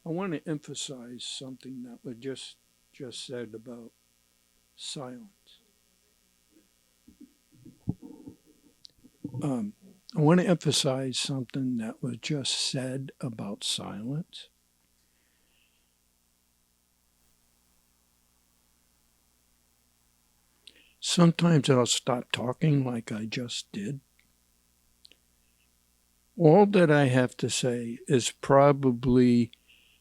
I want to emphasize something that was just said about silence. Um, I want to emphasize something that was just said about silence. Sometimes I'll stop talking like I just did. All that I have to say is probably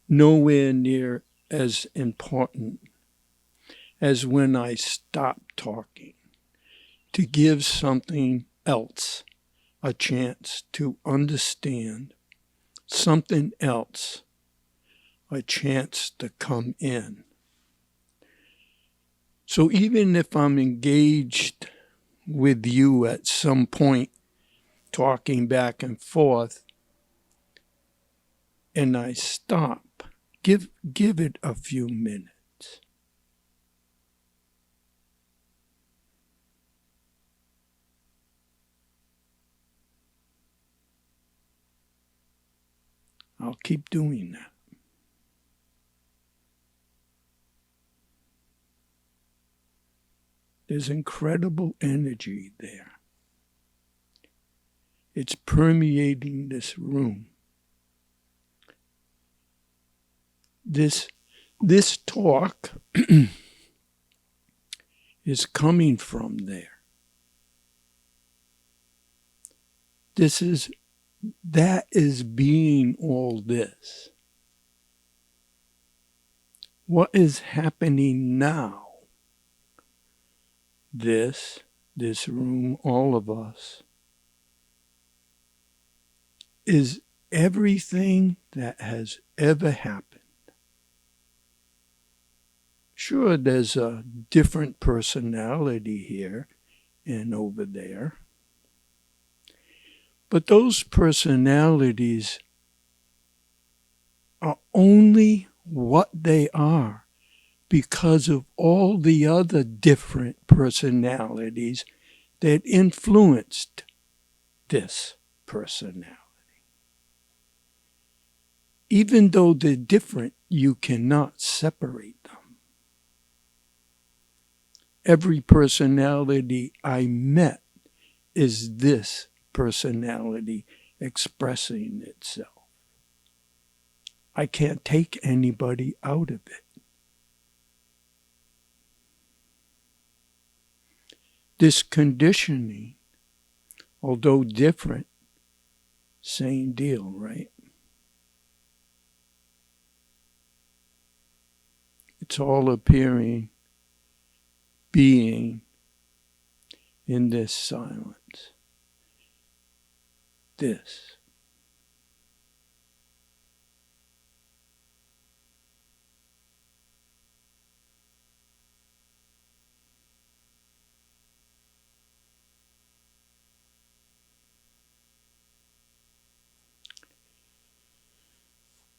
nowhere near as important as when I stop talking to give something else a chance to understand, something else a chance to come in. So even if I'm engaged with you at some point, talking back and forth, and I stop, give it a few minutes. I'll keep doing that. There's incredible energy there. It's permeating this room. This talk is coming from there. That is being all this. What is happening now? This room, all of us, is everything that has ever happened. Sure, there's a different personality here and over there, but those personalities are only what they are because of all the other different personalities that influenced this personality. Even though they're different, you cannot separate them. Every personality I met is this personality expressing itself. I can't take anybody out of it. This conditioning, although different, same deal, right? It's all appearing, being in this silence. This.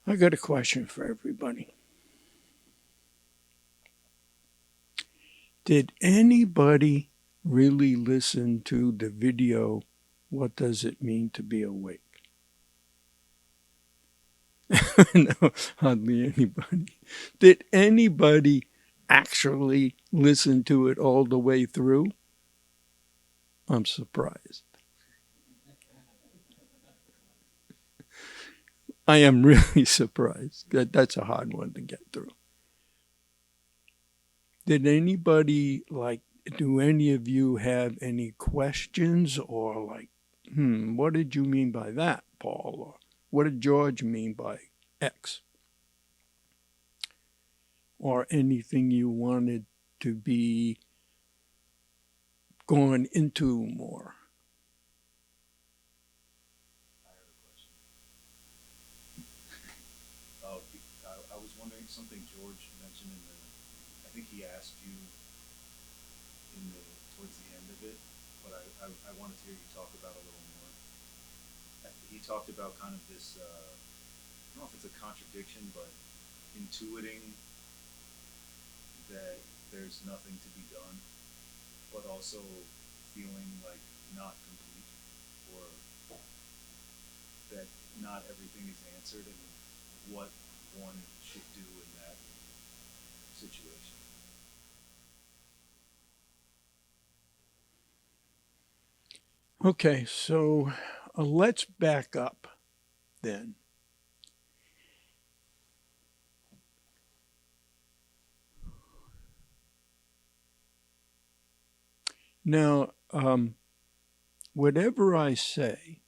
I got a question for everybody. Did anybody really listen to the video, What Does It Mean to Be Awake? No, hardly anybody. Did anybody actually listen to it all the way through? I'm surprised. I am really surprised. That's a hard one to get through. Did anybody, do any of you have any questions or what did you mean by that, Paul? Or what did George mean by X? Or anything you wanted to be going into more? I have a question. I was wondering something George mentioned in the. I think he asked you in the towards the end of it, but I wanted to hear you talk about a little more. He talked about kind of this. I don't know if it's a contradiction, but intuiting that there's nothing to be done, but also feeling like not complete, or that not everything is answered, and what one should do in that situation. Okay, so let's back up then. Now, whatever I say,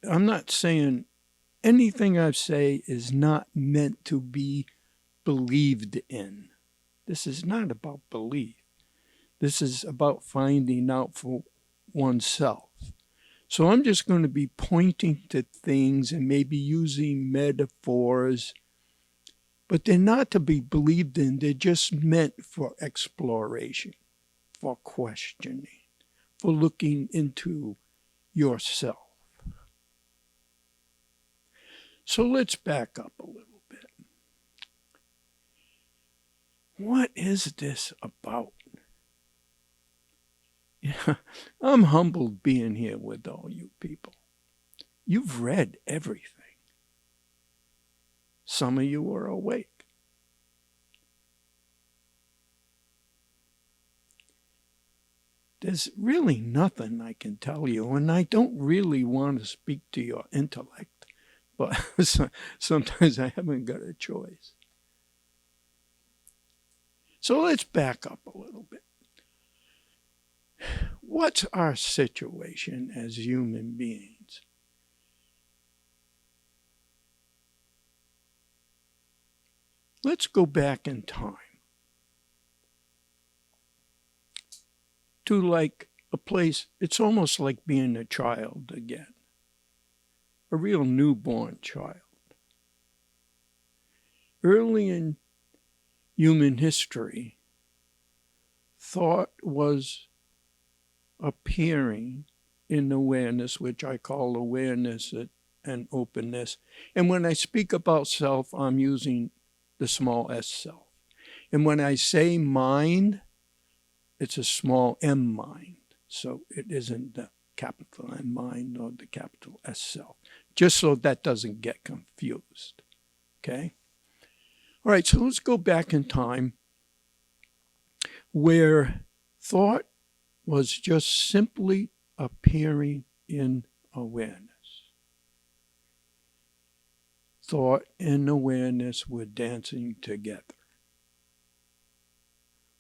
I'm not saying anything I say is not meant to be believed in. This is not about belief. This is about finding out for oneself. So I'm just going to be pointing to things and maybe using metaphors, but they're not to be believed in. They're just meant for exploration, for questioning, for looking into yourself. So let's back up a little bit. What is this about? Yeah, I'm humbled being here with all you people. You've read everything. Some of you are awake. There's really nothing I can tell you, and I don't really want to speak to your intellect, but sometimes I haven't got a choice. So let's back up a little bit. What's our situation as human beings? Let's go back in time to like a place, it's almost like being a child again, a real newborn child. Early in human history, thought was appearing in awareness, which I call awareness and openness. And when I speak about self, I'm using the small s self. And when I say mind, it's a small m mind. So it isn't the capital M mind or the capital S self, just so that doesn't get confused. Okay? All right, so let's go back in time where thought was just simply appearing in awareness. Thought and awareness were dancing together.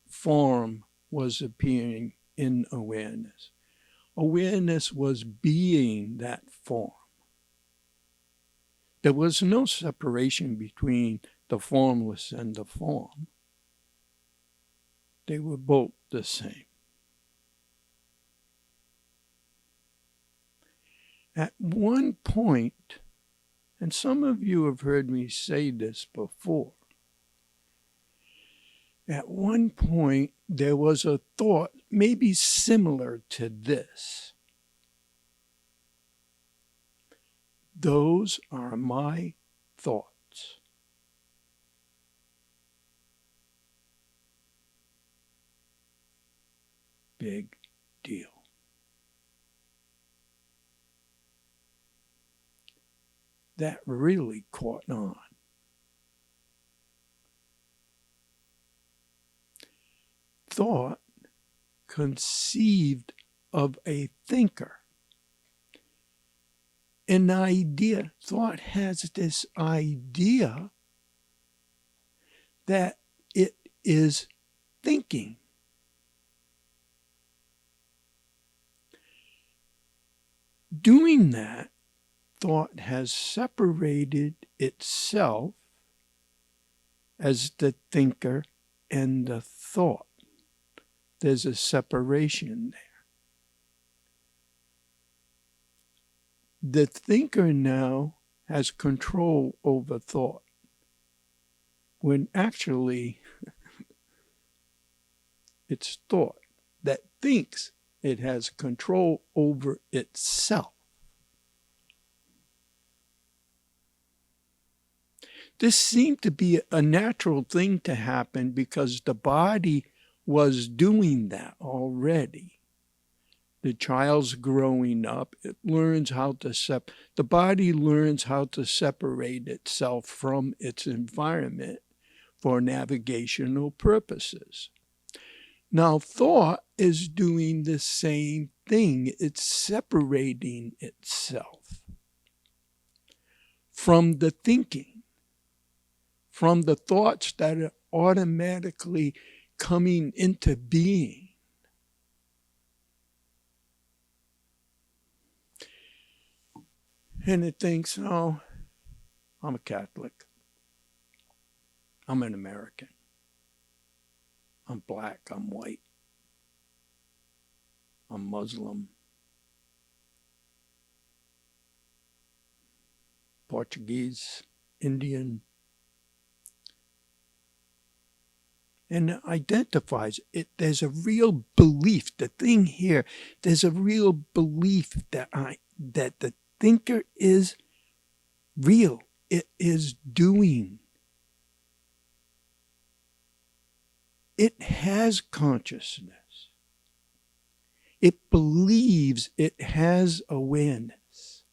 Form was appearing in awareness. Awareness was being that form. There was no separation between the formless and the form. They were both the same. At one point, and some of you have heard me say this before, at one point there was a thought maybe similar to this. Those are my thoughts. Big deal. That really caught on. Thought conceived of a thinker. An idea. Thought has this idea that it is thinking. Doing that, thought has separated itself as the thinker and the thought. There's a separation there. The thinker now has control over thought, when actually it's thought that thinks it has control over itself. This seemed to be a natural thing to happen because the body was doing that already. The child's growing up. It learns how to the body learns how to separate itself from its environment for navigational purposes. Now, thought is doing the same thing. It's separating itself from the thinking, from the thoughts that are automatically coming into being. And it thinks, oh, I'm a Catholic. I'm an American. I'm black. I'm white. I'm Muslim. Portuguese, Indian. And it identifies it. There's a real belief. The thing here, there's a real belief that the thinker is real. It is doing. It has consciousness. It believes it has awareness.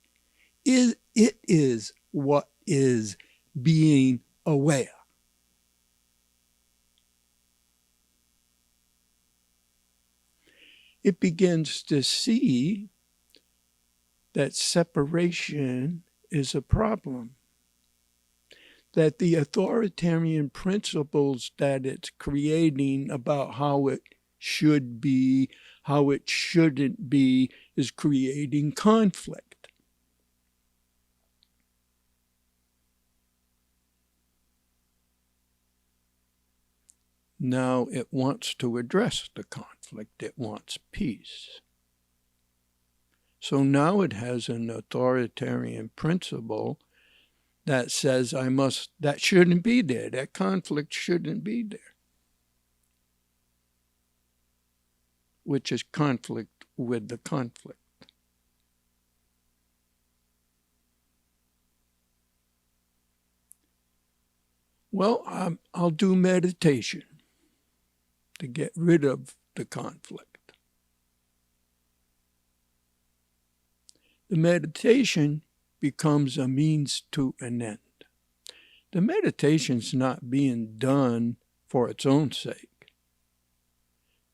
It is what is being aware. It begins to see that separation is a problem, that the authoritarian principles that it's creating about how it should be, how it shouldn't be, is creating conflict. Now it wants to address the conflict. It wants peace. So now it has an authoritarian principle that says that shouldn't be there. That conflict shouldn't be there. Which is conflict with the conflict. Well, I'll do meditation to get rid of the conflict. The meditation becomes a means to an end. The meditation's not being done for its own sake.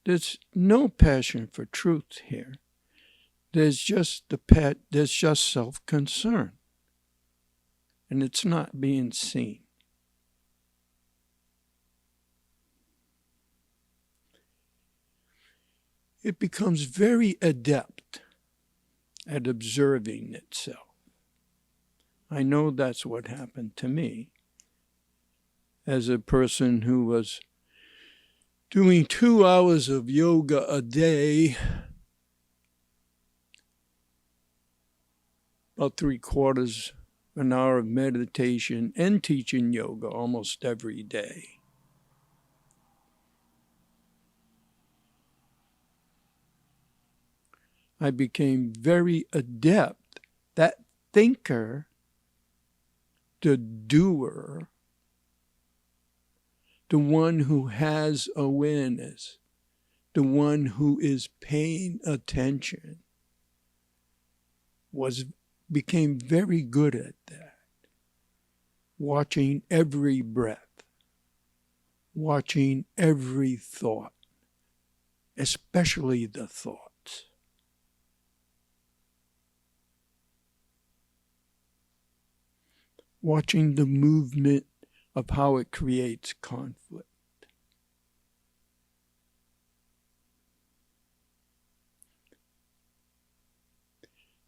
There's no passion for truth here. There's just self-concern. And it's not being seen. It becomes very adept at observing itself. I know that's what happened to me as a person who was doing 2 hours of yoga a day, about 3/4 an hour of meditation, and teaching yoga almost every day. I became very adept. That thinker, the doer, the one who has awareness, the one who is paying attention, became very good at that. Watching every breath, watching every thought, especially the thoughts. Watching the movement of how it creates conflict.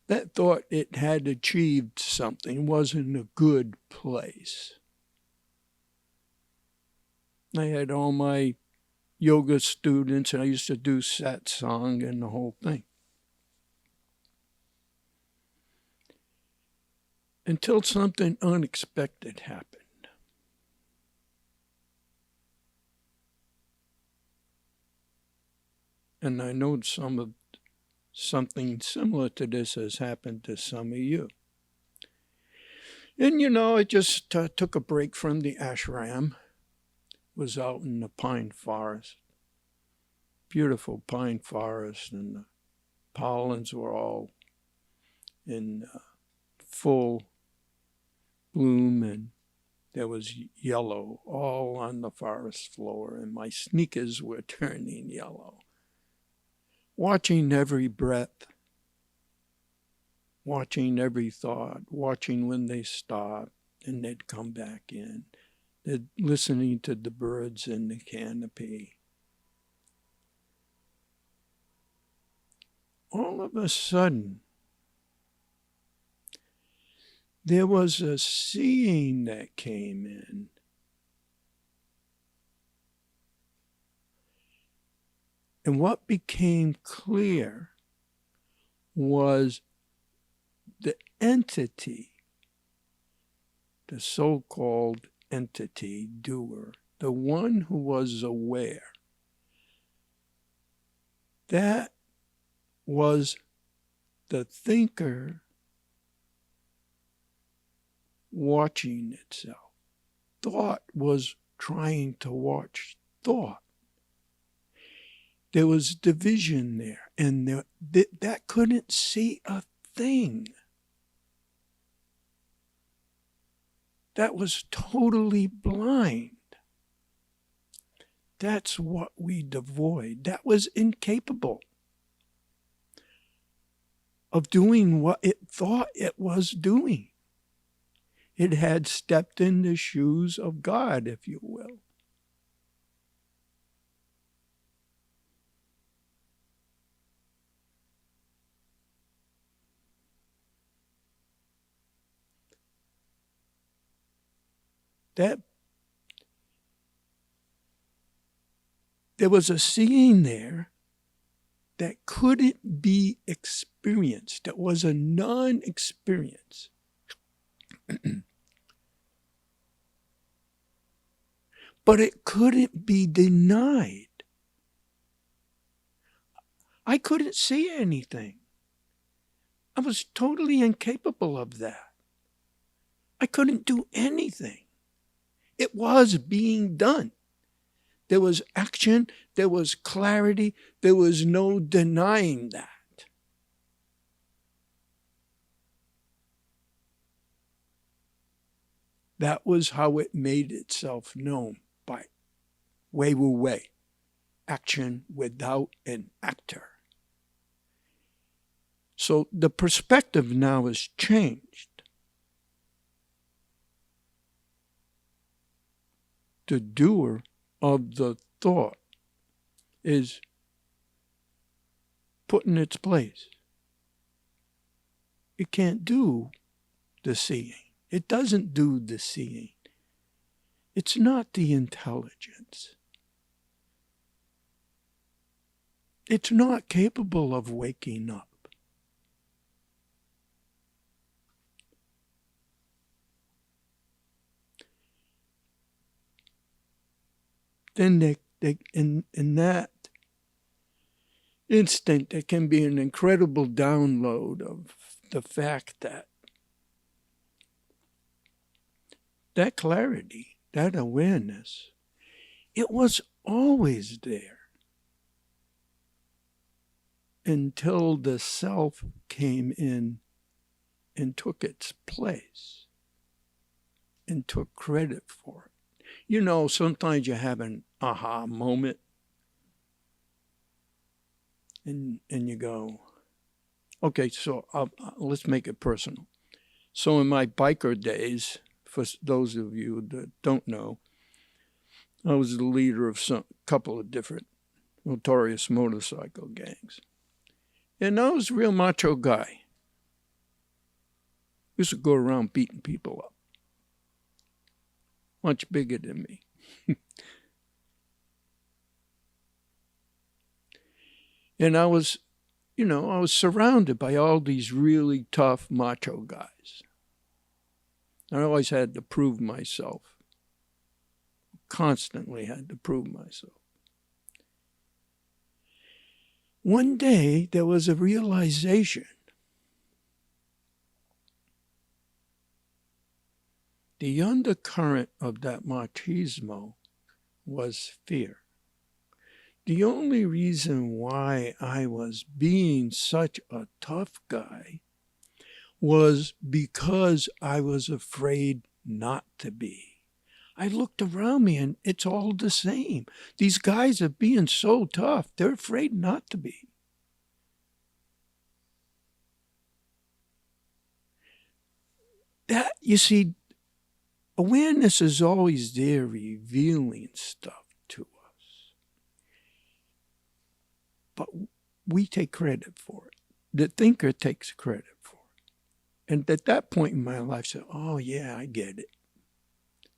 That thought it had achieved something was in a good place. I had all my yoga students, and I used to do satsang and the whole thing. Until something unexpected happened. And I know something similar to this has happened to some of you. And I just took a break from the ashram, was out in the pine forest, beautiful pine forest, and the pollens were all in full bloom, and there was yellow all on the forest floor, and my sneakers were turning yellow. Watching every breath, watching every thought, watching when they stopped and they'd come back in, listening to the birds in the canopy. All of a sudden, there was a seeing that came in. And what became clear was the entity, the so-called entity, doer, the one who was aware. That was the thinker watching itself. Thought was trying to watch thought. There was division there, and that couldn't see a thing. That was totally blind. That's what we devoid. That was incapable of doing what it thought it was doing. It had stepped in the shoes of God, if you will. That there was a seeing there that couldn't be experienced. That was a non-experience. But it couldn't be denied. I couldn't see anything. I was totally incapable of that. I couldn't do anything. It was being done. There was action, there was clarity, there was no denying that. That was how it made itself known, by way, action without an actor. So the perspective now has changed. The doer of the thought is put in its place. It can't do the seeing. It doesn't do the seeing. It's not the intelligence. It's not capable of waking up. Then in that instant, there can be an incredible download of the fact that that clarity, that awareness, it was always there until the self came in and took its place and took credit for it. You know, sometimes you have an aha moment and you go, okay, so let's make it personal. So in my biker days, for those of you that don't know, I was the leader of a couple of different notorious motorcycle gangs. And I was a real macho guy. Used to go around beating people up. Much bigger than me. And I was surrounded by all these really tough macho guys. I always had to prove myself. Constantly had to prove myself. One day, there was a realization. The undercurrent of that machismo was fear. the only reason why I was being such a tough guy was because I was afraid not to be. I looked around me and it's all the same. These guys are being so tough, they're afraid not to be. That, you see, awareness is always there revealing stuff to us. But we take credit for it. The thinker takes credit for it. And at that point in my life, I said, oh, yeah, I get it.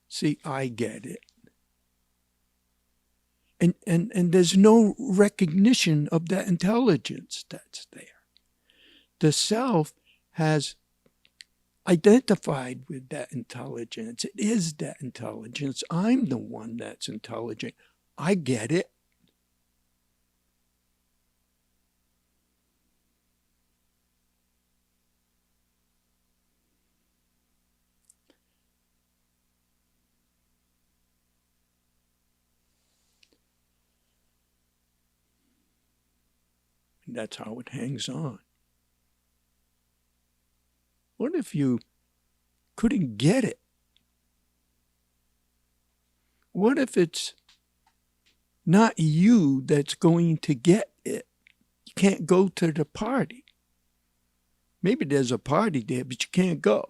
See, I get it. And there's no recognition of that intelligence that's there. The self has identified with that intelligence. It is that intelligence. I'm the one that's intelligent. I get it. And that's how it hangs on. What if you couldn't get it? What if it's not you that's going to get it? You can't go to the party. Maybe there's a party there, but you can't go.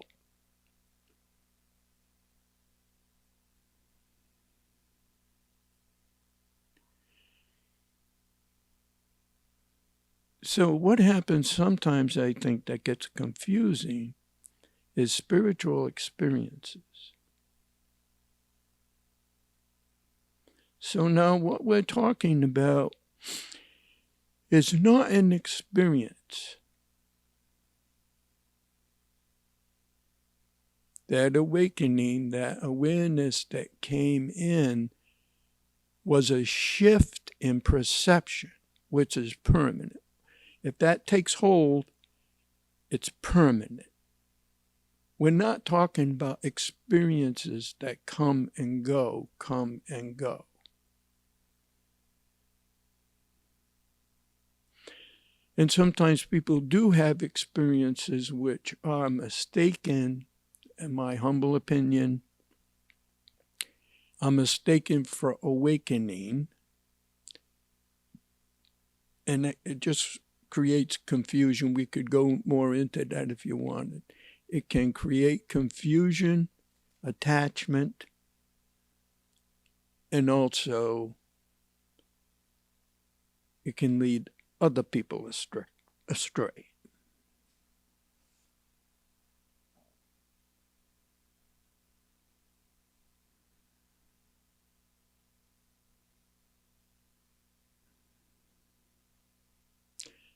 So what happens sometimes, I think, that gets confusing is spiritual experiences. So now what we're talking about is not an experience. That awakening, that awareness that came in was a shift in perception, which is permanent. If that takes hold, it's permanent. We're not talking about experiences that come and go, come and go. And sometimes people do have experiences which are mistaken, in my humble opinion, are mistaken for awakening. And it just creates confusion. We could go more into that if you wanted. It can create confusion, attachment, and also it can lead other people astray.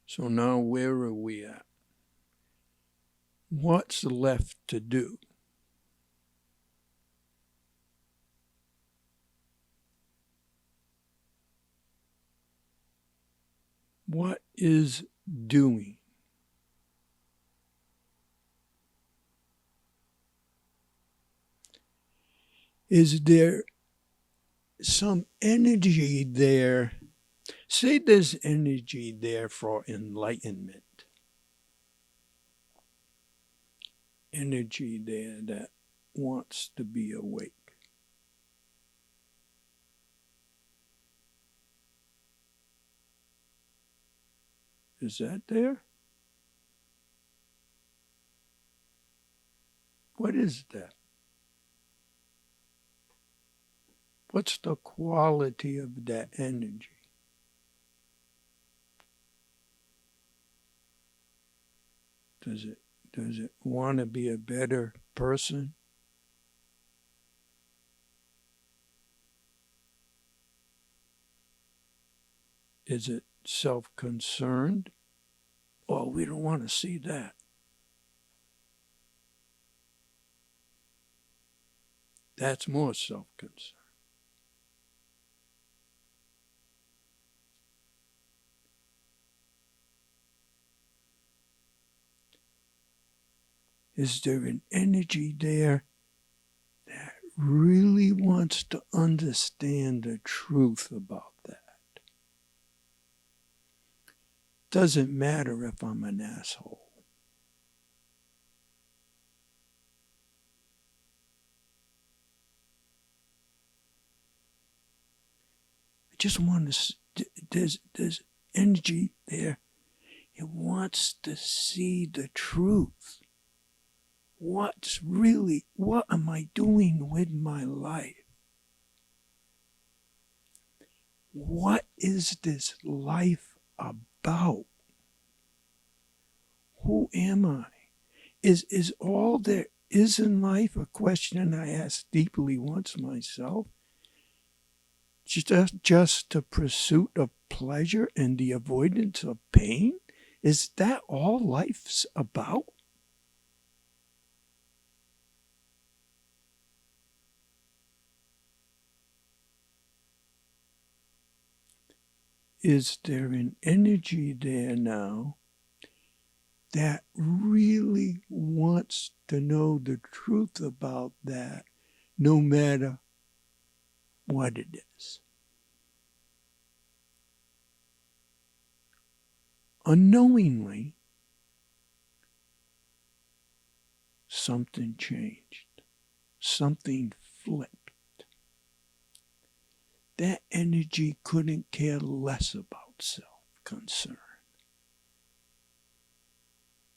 So now where are we at? What's left to do? What is doing? Is there some energy there? Say there's energy there for enlightenment. Energy there that wants to be awake. Is that there? What is that? What's the quality of that energy? Does it want to be a better person? Is it self-concerned? Oh, we don't want to see that. That's more self-concern. Is there an energy there that really wants to understand the truth about that? doesn't matter if I'm an asshole. I just want to, there's energy there. It wants to see the truth. What am I doing with my life? What is this life about? Who am I? Is all there is in life a question I ask deeply once myself? Just the pursuit of pleasure and the avoidance of pain? Is that all life's about? Is there an energy there now that really wants to know the truth about that, no matter what it is? Unknowingly, something changed. Something flipped. That energy couldn't care less about self-concern.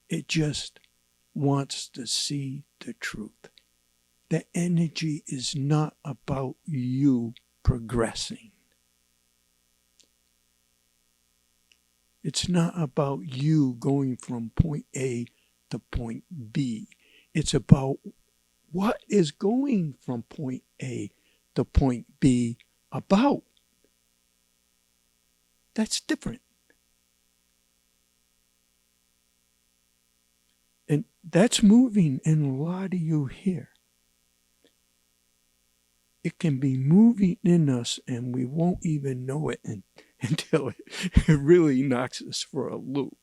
It just wants to see the truth. The energy is not about you progressing. It's not about you going from point A to point B. It's about what is going from point A to point B about. That's different. And that's moving in a lot of you here. It can be moving in us and we won't even know it until it really knocks us for a loop.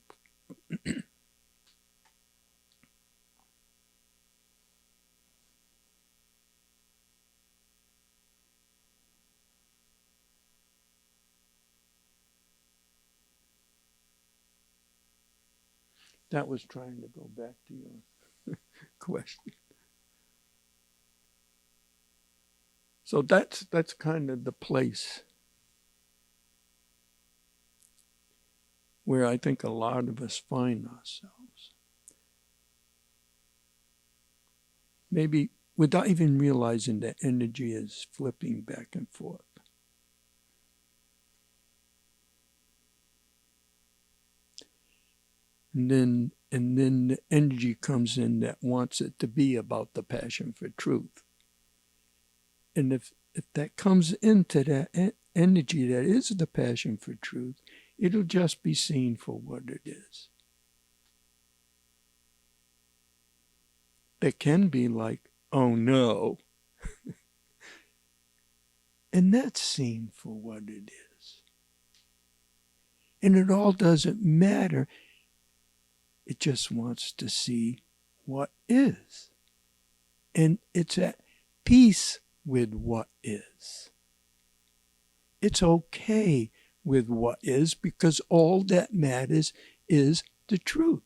That was trying to go back to your question. So that's kind of the place where I think a lot of us find ourselves. Maybe without even realizing that energy is flipping back and forth. And then the energy comes in that wants it to be about the passion for truth. And if that comes into that energy that is the passion for truth, it'll just be seen for what it is. It can be like, oh no. And that's seen for what it is. And it all doesn't matter. It just wants to see what is. And it's at peace with what is. It's okay with what is because all that matters is the truth.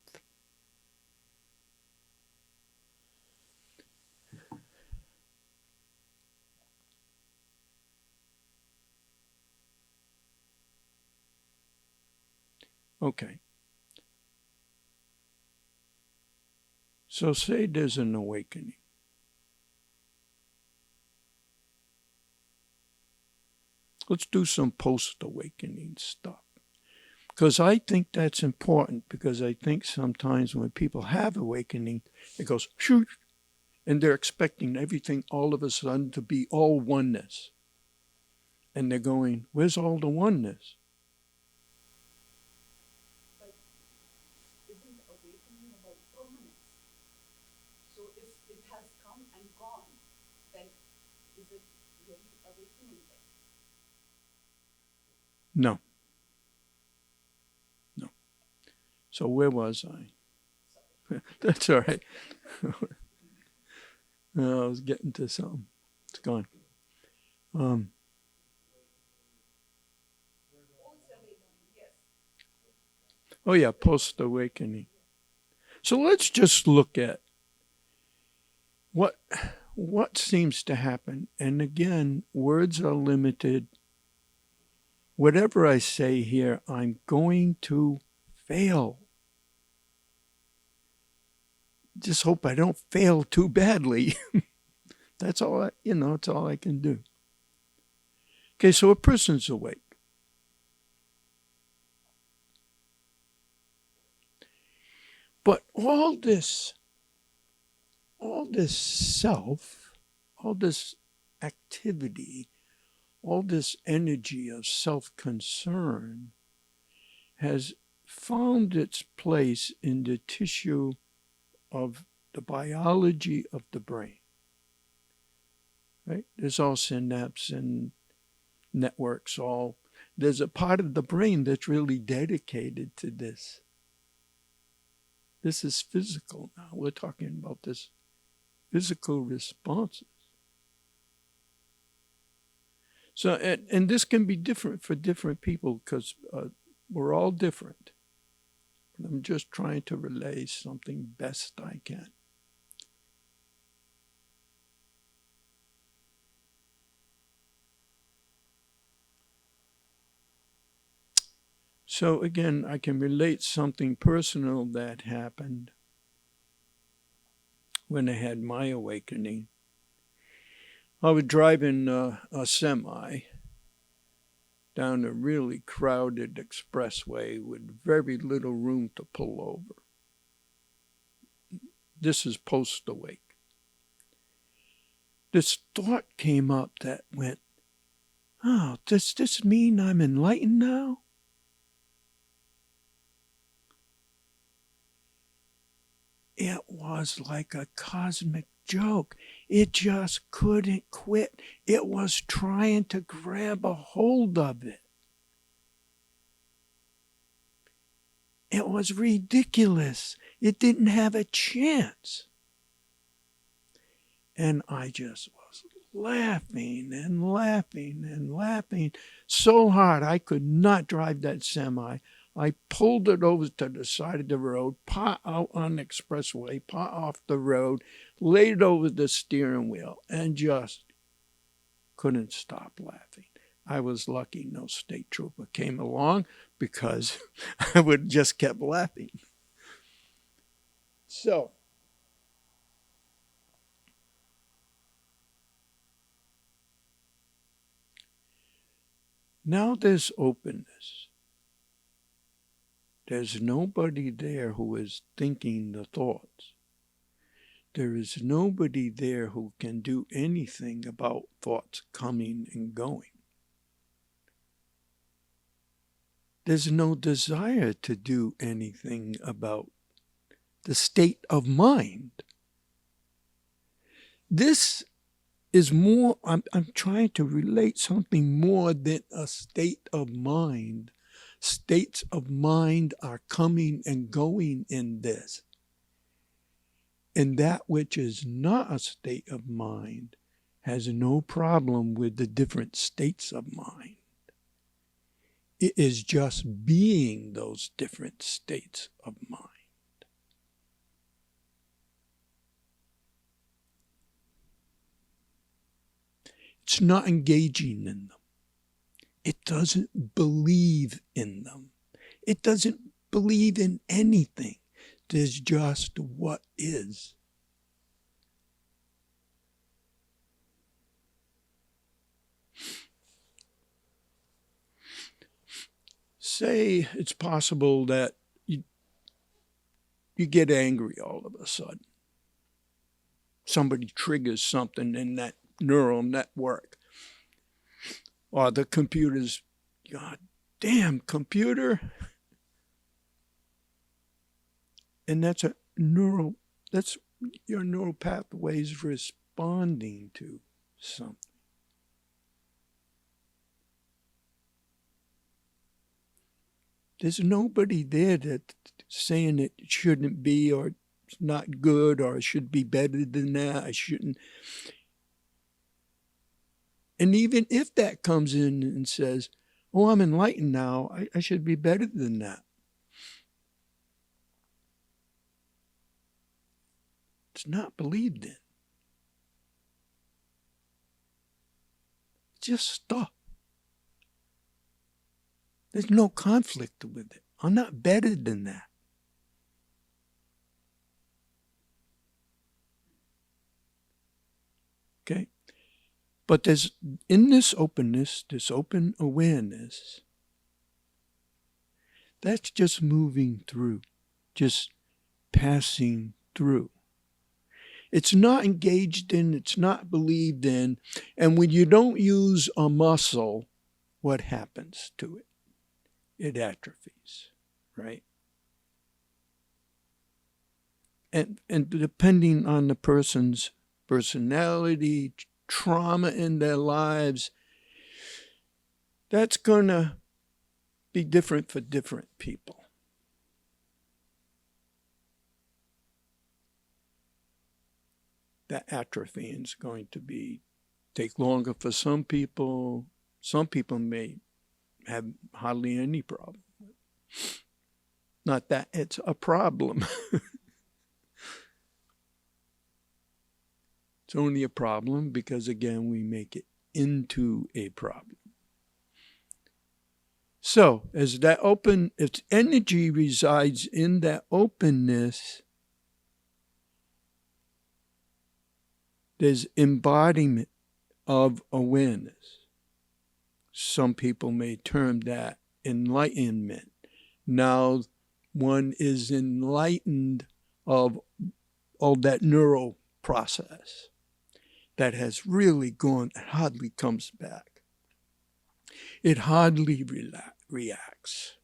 Okay. So say there's an awakening. Let's do some post-awakening stuff. Because I think that's important, because I think sometimes when people have awakening, it goes, shoot, and they're expecting everything all of a sudden to be all oneness. And they're going, where's all the oneness? But isn't awakening about permanence? So if it has come and gone, then is it really awakening then? No. No. So where was I? That's all right. I was getting to something. It's gone. Oh yeah, post-awakening. So let's just look at what seems to happen. And again, words are limited. Whatever I say here, I'm going to fail. Just hope I don't fail too badly. That's all that's all I can do. Okay, so a person's awake. But all this self, all this activity, all this energy of self-concern has found its place in the tissue of the biology of the brain. Right? There's all synapses and networks, there's a part of the brain that's really dedicated to this. This is physical now. We're talking about this physical responses. So, and this can be different for different people because we're all different. I'm just trying to relay something best I can. So again, I can relate something personal that happened when I had my awakening. I was driving a semi down a really crowded expressway with very little room to pull over. This is post-awake. This thought came up that went, oh, does this mean I'm enlightened now? It was like a cosmic joke. It just couldn't quit. It was trying to grab a hold of it. It was ridiculous. It didn't have a chance. And I just was laughing and laughing and laughing so hard I could not drive that semi. I pulled it over to the side of the road, pot out on the expressway, pot off the road, laid it over the steering wheel, and just couldn't stop laughing. I was lucky no state trooper came along because I would have just kept laughing. So, now there's openness. There's nobody there who is thinking the thoughts. There is nobody there who can do anything about thoughts coming and going. There's no desire to do anything about the state of mind. This is more, I'm trying to relate something more than a state of mind. States of mind are coming and going in this. And that which is not a state of mind has no problem with the different states of mind. It is just being those different states of mind. It's not engaging in them. It doesn't believe in them. It doesn't believe in anything. There's just what is. Say it's possible that you get angry all of a sudden. Somebody triggers something in that neural network. Or the computer's, God damn computer. And that's your neural pathways responding to something. There's nobody there that's saying it shouldn't be, or it's not good, or it should be better than that. I shouldn't. And even if that comes in and says, oh, I'm enlightened now, I should be better than that. It's not believed in. It's just stuff. There's no conflict with it. I'm not better than that. Okay? But there's, in this openness, this open awareness, that's just moving through, just passing through. It's not engaged in, it's not believed in. And when you don't use a muscle, what happens to it? It atrophies, right? And depending on the person's personality, trauma in their lives, that's going to be different for different people. That atrophy is going to take longer for some people. Some people may have hardly any problem. Not that it's a problem. It's only a problem because, again, we make it into a problem. So, as that if energy resides in that openness, there's embodiment of awareness. Some people may term that enlightenment. Now, one is enlightened of all that neural process that has really gone, it hardly comes back. It hardly reacts.